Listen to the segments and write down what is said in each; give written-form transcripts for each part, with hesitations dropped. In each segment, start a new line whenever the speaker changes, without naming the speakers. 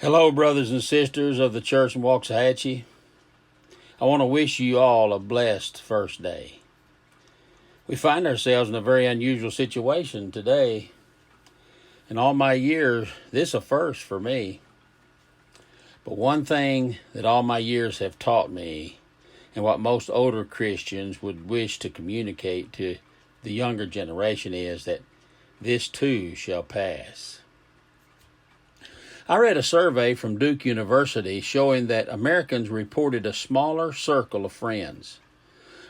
Hello, brothers and sisters of the church in Waxahachie. I want to wish you all a blessed first day. We find ourselves in a very unusual situation today. In all my years, this is a first for me. But one thing that all my years have taught me, and what most older Christians would wish to communicate to the younger generation, is that this too shall pass. I read a survey from Duke University showing that Americans reported a smaller circle of friends.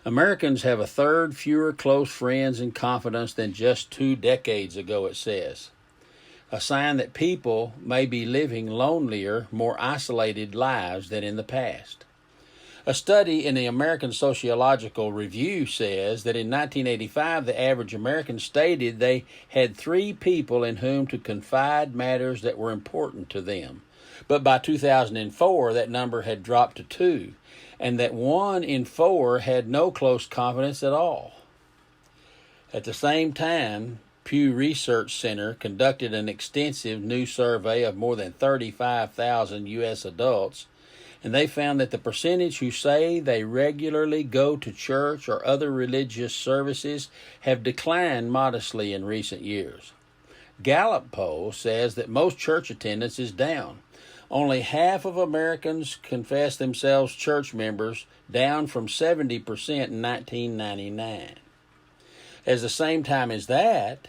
Americans have a third fewer close friends and confidants than just 2 decades ago, it says. A sign that people may be living lonelier, more isolated lives than in the past. A study in the American Sociological Review says that in 1985, the average American stated they had 3 people in whom to confide matters that were important to them. But by 2004, that number had dropped to 2, and that 1 in 4 had no close confidence at all. At the same time, Pew Research Center conducted an extensive new survey of more than 35,000 U.S. adults, and they found that the percentage who say they regularly go to church or other religious services have declined modestly in recent years. Gallup poll says that most church attendance is down. Only half of Americans confess themselves church members, down from 70% in 1999. At the same time as that,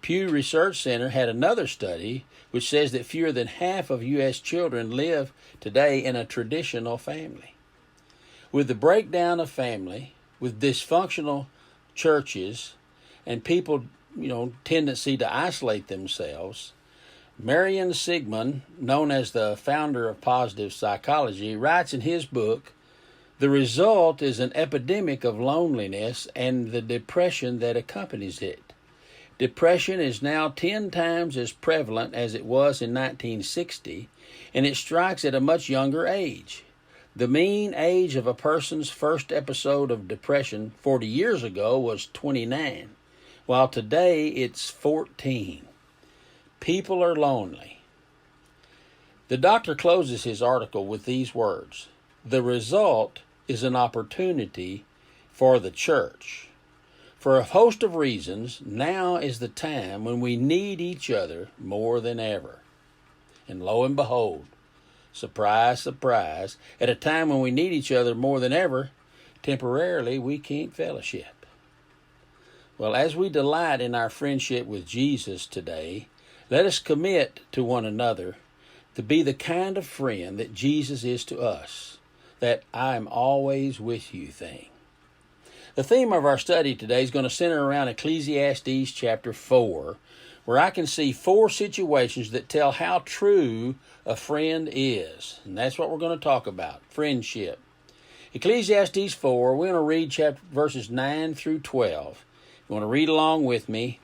Pew Research Center had another study which says that fewer than half of U.S. children live today in a traditional family. With the breakdown of family, with dysfunctional churches, and people, tendency to isolate themselves, Marion Sigmund, known as the founder of positive psychology, writes in his book, "The result is an epidemic of loneliness and the depression that accompanies it. Depression is now 10 times as prevalent as it was in 1960, and it strikes at a much younger age. The mean age of a person's first episode of depression 40 years ago was 29, while today it's 14. People are lonely." The doctor closes his article with these words: "The result is an opportunity for the church. For a host of reasons, now is the time when we need each other more than ever." And lo and behold, surprise, surprise, at a time when we need each other more than ever, temporarily we can't fellowship. Well, as we delight in our friendship with Jesus today, let us commit to one another to be the kind of friend that Jesus is to us, that "I'm always with you" thing. The theme of our study today is going to center around Ecclesiastes chapter 4, where I can see 4 situations that tell how true a friend is. And that's what we're going to talk about, friendship. Ecclesiastes 4, we're going to read verses 9 through 12. You want to read along with me?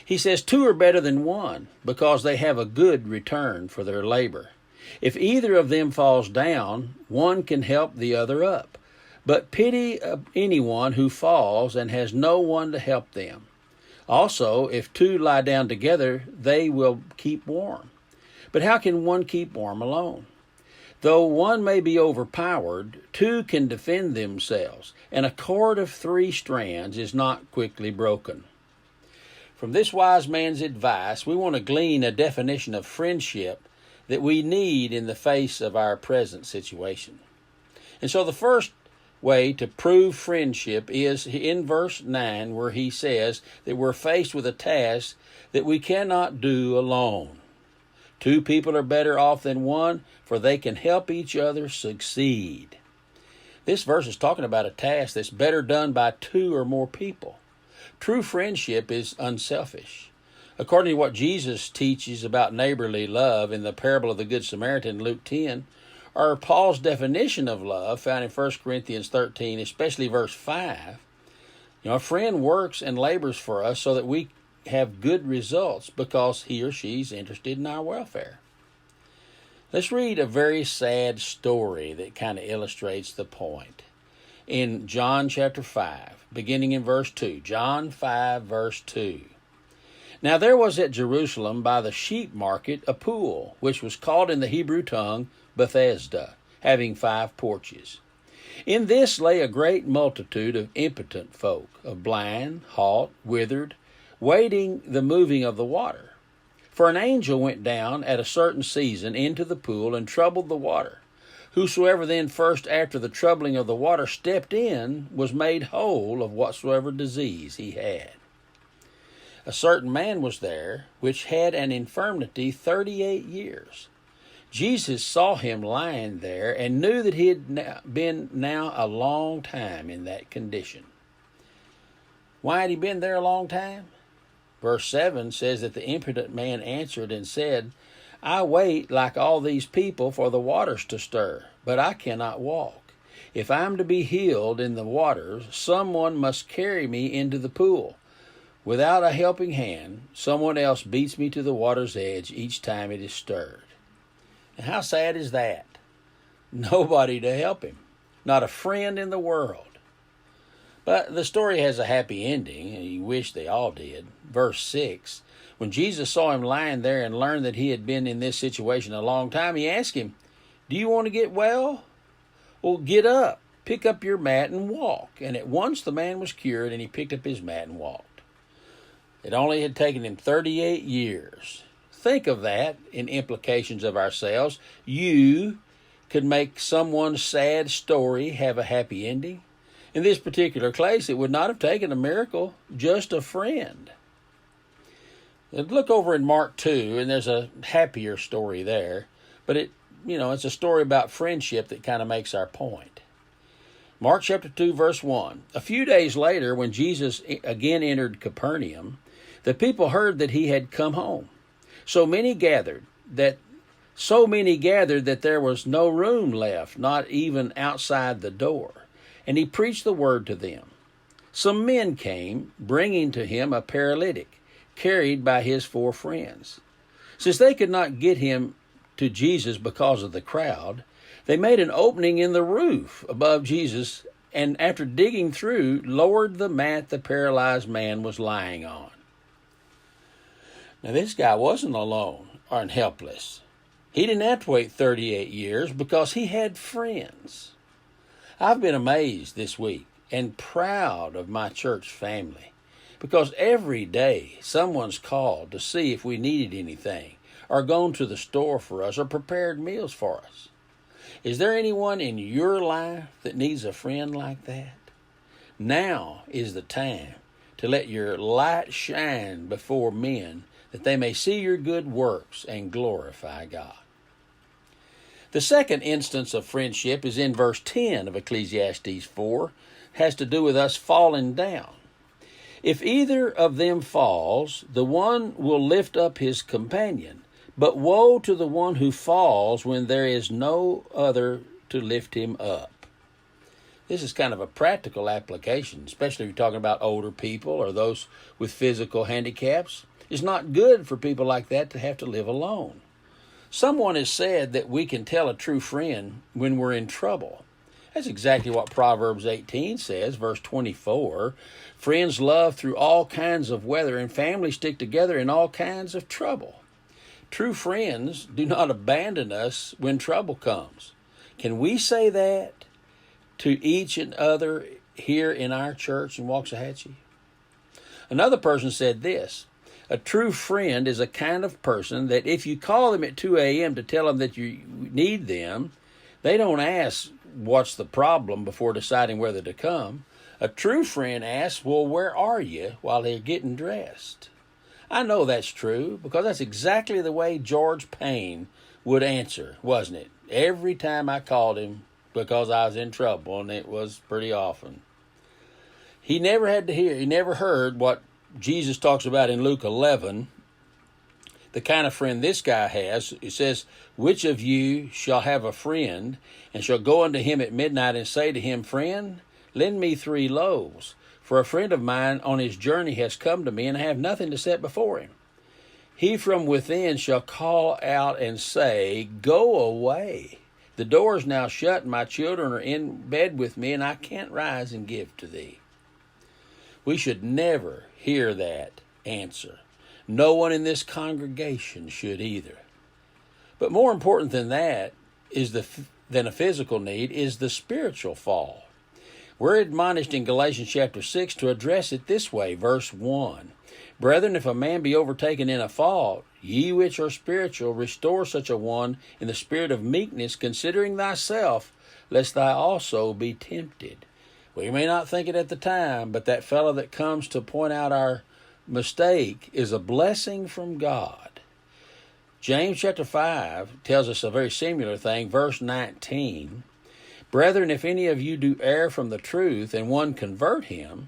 He says, "2 are better than 1, because they have a good return for their labor. If either of them falls down, one can help the other up. But pity anyone who falls and has no one to help them. Also, if 2 lie down together, they will keep warm. But how can one keep warm alone? Though one may be overpowered, 2 can defend themselves, and a cord of 3 strands is not quickly broken." From this wise man's advice, we want to glean a definition of friendship that we need in the face of our present situation. And so the first way to prove friendship is in verse 9, where he says that we're faced with a task that we cannot do alone. 2 people are better off than 1, for they can help each other succeed. This verse is talking about a task that's better done by 2 or more people. True friendship is unselfish. According to what Jesus teaches about neighborly love in the parable of the Good Samaritan, Luke 10, or Paul's definition of love found in 1 Corinthians 13, especially verse 5, a friend works and labors for us so that we have good results because he or she's interested in our welfare. Let's read a very sad story that kind of illustrates the point. In John chapter 5, beginning in verse 2, John 5, verse 2. Now there was at Jerusalem by the sheep market a pool, which was called in the Hebrew tongue Bethesda, having 5 porches. In this lay a great multitude of impotent folk, of blind, halt, withered, waiting the moving of the water. For an angel went down at a certain season into the pool and troubled the water. Whosoever then first after the troubling of the water stepped in was made whole of whatsoever disease he had. A certain man was there, which had an infirmity 38 years. Jesus saw him lying there and knew that he had been now a long time in that condition. Why had he been there a long time? Verse 7 says that the impotent man answered and said, I wait like all these people for the waters to stir, but I cannot walk. If I am to be healed in the waters, someone must carry me into the pool. Without a helping hand, someone else beats me to the water's edge each time it is stirred. And how sad is that? Nobody to help him. Not a friend in the world. But the story has a happy ending, and you wish they all did. Verse 6, when Jesus saw him lying there and learned that he had been in this situation a long time, he asked him, do you want to get well? Well, get up, pick up your mat and walk. And at once the man was cured, and he picked up his mat and walked. It only had taken him 38 years. Think of that in implications of ourselves. You could make someone's sad story have a happy ending. In this particular case, it would not have taken a miracle, just a friend. Look over in Mark 2, and there's a happier story there. But it's a story about friendship that kind of makes our point. Mark chapter 2, verse 1. A few days later, when Jesus again entered Capernaum, the people heard that he had come home. So many gathered that there was no room left, not even outside the door. And he preached the word to them. Some men came, bringing to him a paralytic, carried by his 4 friends. Since they could not get him to Jesus because of the crowd, they made an opening in the roof above Jesus, and after digging through, lowered the mat the paralyzed man was lying on. Now this guy wasn't alone or helpless. He didn't have to wait 38 years because he had friends. I've been amazed this week and proud of my church family because every day someone's called to see if we needed anything or gone to the store for us or prepared meals for us. Is there anyone in your life that needs a friend like that? Now is the time to let your light shine before men that they may see your good works and glorify God. The second instance of friendship is in verse 10 of Ecclesiastes 4. It has to do with us falling down. If either of them falls, the one will lift up his companion. But woe to the one who falls when there is no other to lift him up. This is kind of a practical application, especially if you're talking about older people or those with physical handicaps. It's not good for people like that to have to live alone. Someone has said that we can tell a true friend when we're in trouble. That's exactly what Proverbs 18 says, verse 24. Friends love through all kinds of weather, and families stick together in all kinds of trouble. True friends do not abandon us when trouble comes. Can we say that to each and other here in our church in Waxahachie? Another person said this. A true friend is a kind of person that if you call them at 2 a.m. to tell them that you need them, they don't ask what's the problem before deciding whether to come. A true friend asks, well, where are you, while they're getting dressed? I know that's true because that's exactly the way Charles Payne would answer, wasn't it? Every time I called him because I was in trouble, and it was pretty often. He never heard what Jesus talks about in Luke 11, the kind of friend this guy has. It says, which of you shall have a friend, and shall go unto him at midnight and say to him, Friend, lend me 3 loaves, for a friend of mine on his journey has come to me, and I have nothing to set before him. He from within shall call out and say, Go away. The door is now shut, and my children are in bed with me, and I can't rise and give to thee. We should never hear that answer. No one in this congregation should either. But more important than that than a physical need is the spiritual fall. We're admonished in Galatians chapter 6 to address it this way, verse 1. Brethren, if a man be overtaken in a fault, ye which are spiritual, restore such a one in the spirit of meekness, considering thyself, lest thou also be tempted. We may not think it at the time, but that fellow that comes to point out our mistake is a blessing from God. James chapter 5 tells us a very similar thing, verse 19. Brethren, if any of you do err from the truth, and one convert him,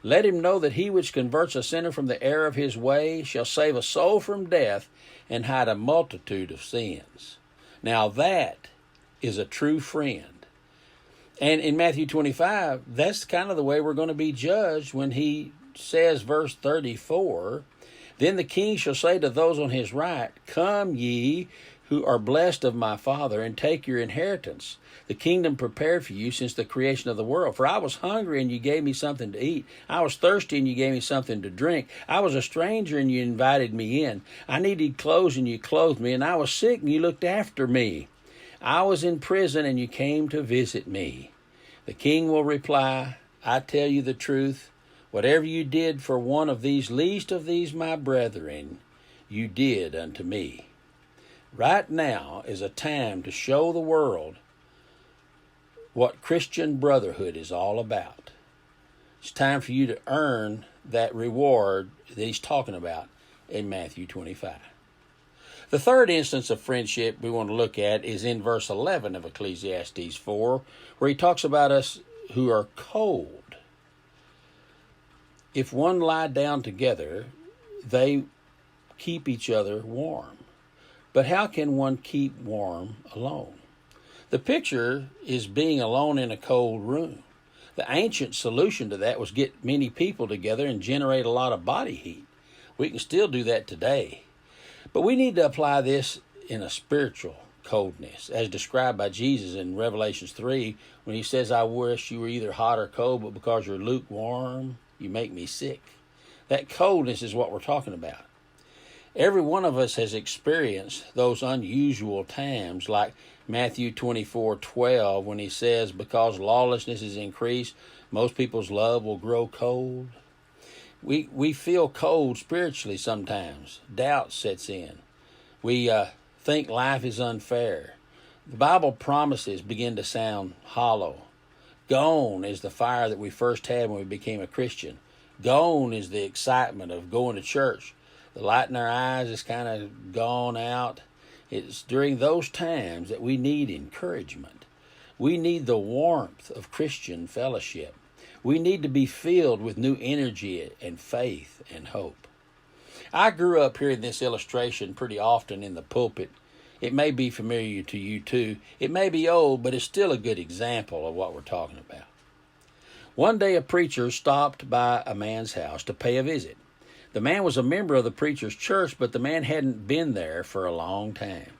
let him know that he which converts a sinner from the error of his way shall save a soul from death and hide a multitude of sins. Now that is a true friend. And in Matthew 25, that's kind of the way we're going to be judged when he says, verse 34, Then the king shall say to those on his right, Come ye who are blessed of my Father, and take your inheritance, the kingdom prepared for you since the creation of the world. For I was hungry, and you gave me something to eat. I was thirsty, and you gave me something to drink. I was a stranger, and you invited me in. I needed clothes, and you clothed me. And I was sick, and you looked after me. I was in prison, and you came to visit me. The king will reply, I tell you the truth. Whatever you did for one of these least of these my brethren, you did unto me. Right now is a time to show the world what Christian brotherhood is all about. It's time for you to earn that reward that he's talking about in Matthew 25. The third instance of friendship we want to look at is in verse 11 of Ecclesiastes 4, where he talks about us who are cold. If one lie down together, they keep each other warm. But how can one keep warm alone? The picture is being alone in a cold room. The ancient solution to that was get many people together and generate a lot of body heat. We can still do that today. But we need to apply this in a spiritual coldness, as described by Jesus in Revelation 3, when he says, I wish you were either hot or cold, but because you're lukewarm, you make me sick. That coldness is what we're talking about. Every one of us has experienced those unusual times, like Matthew 24:12, when he says, because lawlessness is increased, most people's love will grow cold. We feel cold spiritually sometimes. Doubt sets in. We think life is unfair. The Bible promises begin to sound hollow. Gone is the fire that we first had when we became a Christian. Gone is the excitement of going to church. The light in our eyes is kind of gone out. It's during those times that we need encouragement. We need the warmth of Christian fellowship. We need to be filled with new energy and faith and hope. I grew up hearing this illustration pretty often in the pulpit. It may be familiar to you too. It may be old, but it's still a good example of what we're talking about. One day a preacher stopped by a man's house to pay a visit. The man was a member of the preacher's church, but the man hadn't been there for a long time.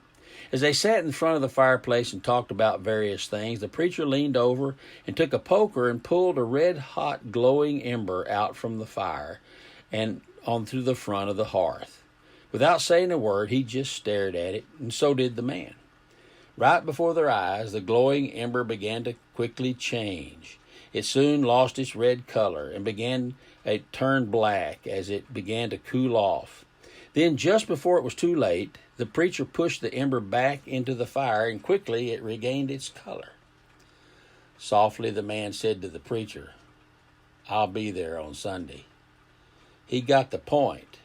As they sat in front of the fireplace and talked about various things, the preacher leaned over and took a poker and pulled a red-hot glowing ember out from the fire and onto the front of the hearth. Without saying a word, he just stared at it, and so did the man. Right before their eyes, the glowing ember began to quickly change. It soon lost its red color and it turned black as it began to cool off. Then, just before it was too late, the preacher pushed the ember back into the fire, and quickly it regained its color. Softly the man said to the preacher, I'll be there on Sunday. He got the point.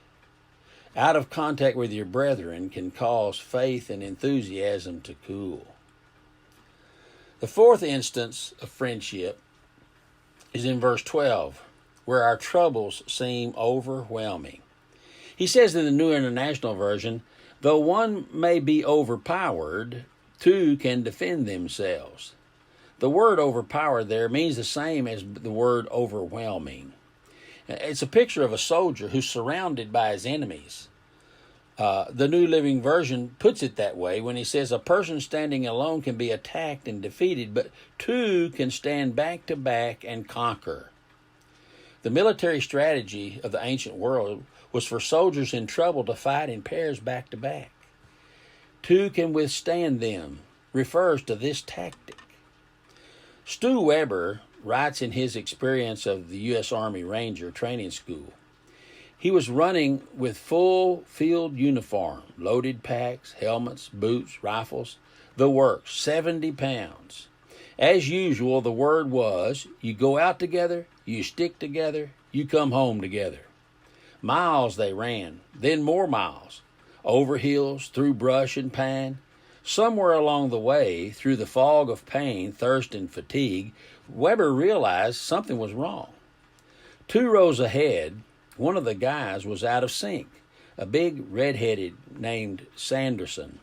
Out of contact with your brethren can cause faith and enthusiasm to cool. The fourth instance of friendship is in verse 12, where our troubles seem overwhelming. He says in the New International Version, though one may be overpowered, two can defend themselves. The word overpowered there means the same as the word overwhelming. It's a picture of a soldier who's surrounded by his enemies. The New Living Version puts it that way when he says a person standing alone can be attacked and defeated, but two can stand back to back and conquer. The military strategy of the ancient world was for soldiers in trouble to fight in pairs back to back. Two can withstand them refers to this tactic. Stu Weber writes in his experience of the U.S. Army Ranger Training School. He was running with full field uniform, loaded packs, helmets, boots, rifles, the works, 70 pounds. As usual, the word was, you go out together, you stick together, you come home together. Miles they ran, then more miles, over hills, through brush and pine. Somewhere along the way, through the fog of pain, thirst, and fatigue, Weber realized something was wrong. 2 rows ahead, one of the guys was out of sync, a big red-headed named Sanderson.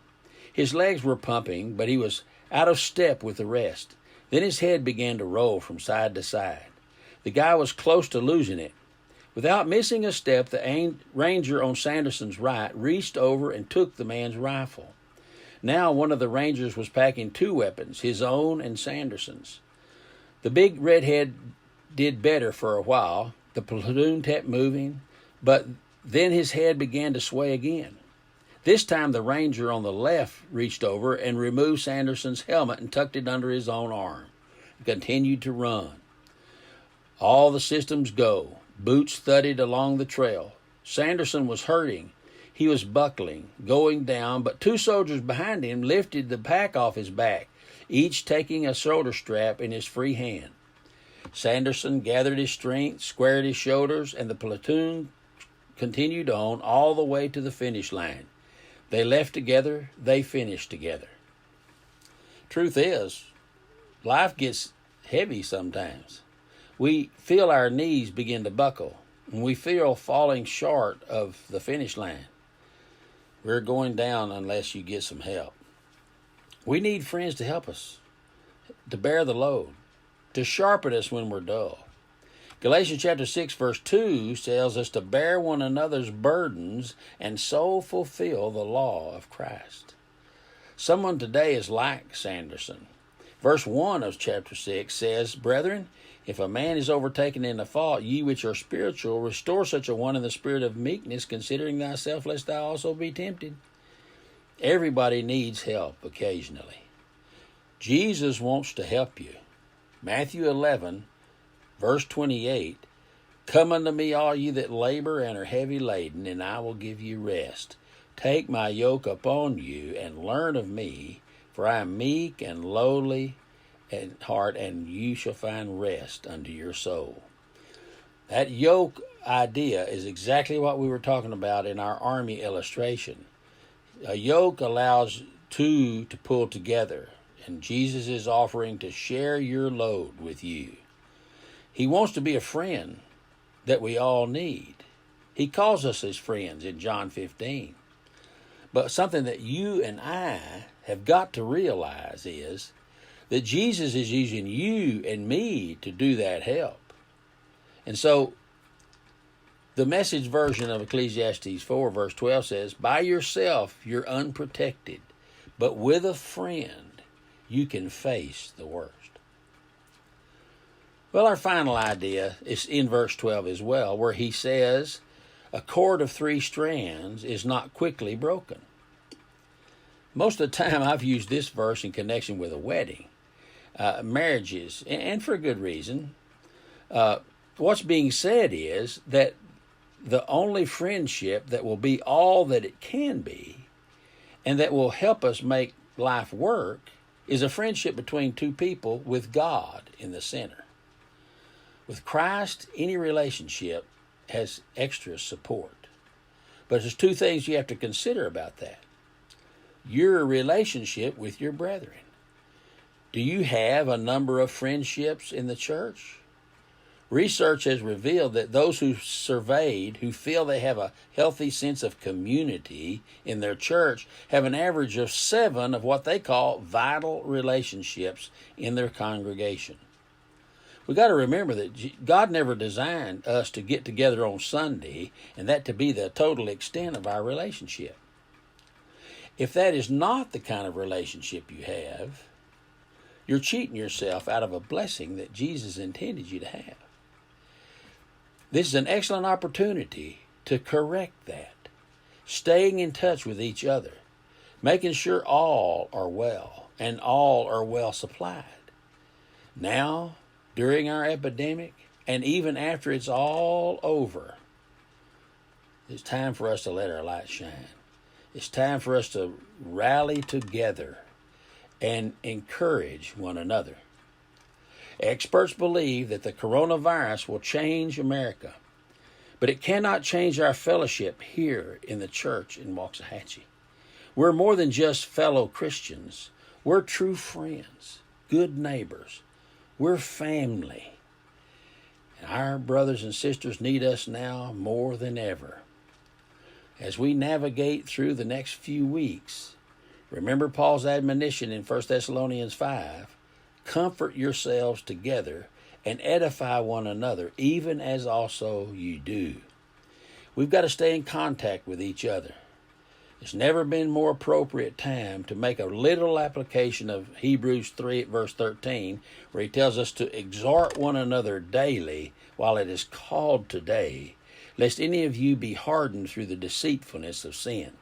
His legs were pumping, but he was out of step with the rest. Then his head began to roll from side to side. The guy was close to losing it. Without missing a step, the ranger on Sanderson's right reached over and took the man's rifle. Now one of the rangers was packing 2 weapons, his own and Sanderson's. The big redhead did better for a while. The platoon kept moving, but then his head began to sway again. This time the ranger on the left reached over and removed Sanderson's helmet and tucked it under his own arm. He continued to run. All the systems go. Boots thudded along the trail. Sanderson was hurting. He was buckling, going down, but 2 soldiers behind him lifted the pack off his back, each taking a shoulder strap in his free hand. Sanderson gathered his strength, squared his shoulders, and the platoon continued on all the way to the finish line. They left together, they finished together. Truth is, life gets heavy sometimes. We feel our knees begin to buckle, and we feel falling short of the finish line. We're going down unless you get some help. We need friends to help us, to bear the load, to sharpen us when we're dull. Galatians chapter 6, verse 2 tells us to bear one another's burdens and so fulfill the law of Christ. Someone today is like Sanderson. Verse 1 of chapter 6 says, Brethren, if a man is overtaken in a fault, ye which are spiritual, restore such a one in the spirit of meekness, considering thyself, lest thou also be tempted. Everybody needs help occasionally. Jesus wants to help you. Matthew 11, verse 28, Come unto me, all ye that labor and are heavy laden, and I will give you rest. Take my yoke upon you, and learn of me, for I am meek and lowly in heart, and you shall find rest unto your soul. That yoke idea is exactly what we were talking about in our army illustration. A yoke allows 2 to pull together, and Jesus is offering to share your load with you. He wants to be a friend that we all need. He calls us his friends in John 15. But something that you and I have got to realize is that Jesus is using you and me to do that help. And so the Message version of Ecclesiastes 4 verse 12 says, By yourself you're unprotected, but with a friend you can face the worst. Well, our final idea is in verse 12 as well, where he says, A cord of 3 strands is not quickly broken. Most of the time I've used this verse in connection with a wedding. Marriages, and for a good reason. What's being said is that the only friendship that will be all that it can be and that will help us make life work is a friendship between 2 people with God in the center. With Christ, any relationship has extra support. But there's 2 things you have to consider about that. Your relationship with your brethren. Do you have a number of friendships in the church? Research has revealed that those who surveyed, who feel they have a healthy sense of community in their church, have an average of 7 of what they call vital relationships in their congregation. We've got to remember that God never designed us to get together on Sunday and that to be the total extent of our relationship. If that is not the kind of relationship you have, you're cheating yourself out of a blessing that Jesus intended you to have. This is an excellent opportunity to correct that, staying in touch with each other, making sure all are well and all are well supplied. Now, during our epidemic, and even after it's all over, it's time for us to let our light shine. It's time for us to rally together and encourage one another. Experts believe that the coronavirus will change America, but it cannot change our fellowship here in the church in Waxahachie. We're more than just fellow Christians. We're true friends, good neighbors. We're family. And our brothers and sisters need us now more than ever. As we navigate through the next few weeks, remember Paul's admonition in 1 Thessalonians 5, comfort yourselves together and edify one another, even as also you do. We've got to stay in contact with each other. It's never been more appropriate time to make a literal application of Hebrews 3 verse 13, where he tells us to exhort one another daily while it is called today, lest any of you be hardened through the deceitfulness of sin.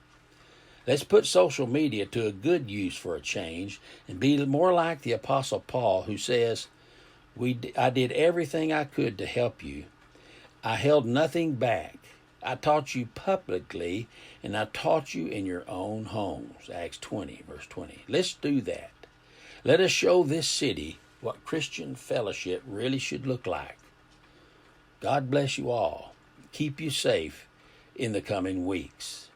Let's put social media to a good use for a change and be more like the Apostle Paul, who says, I did everything I could to help you. I held nothing back. I taught you publicly, and I taught you in your own homes. Acts 20, verse 20. Let's do that. Let us show this city what Christian fellowship really should look like. God bless you all. Keep you safe in the coming weeks.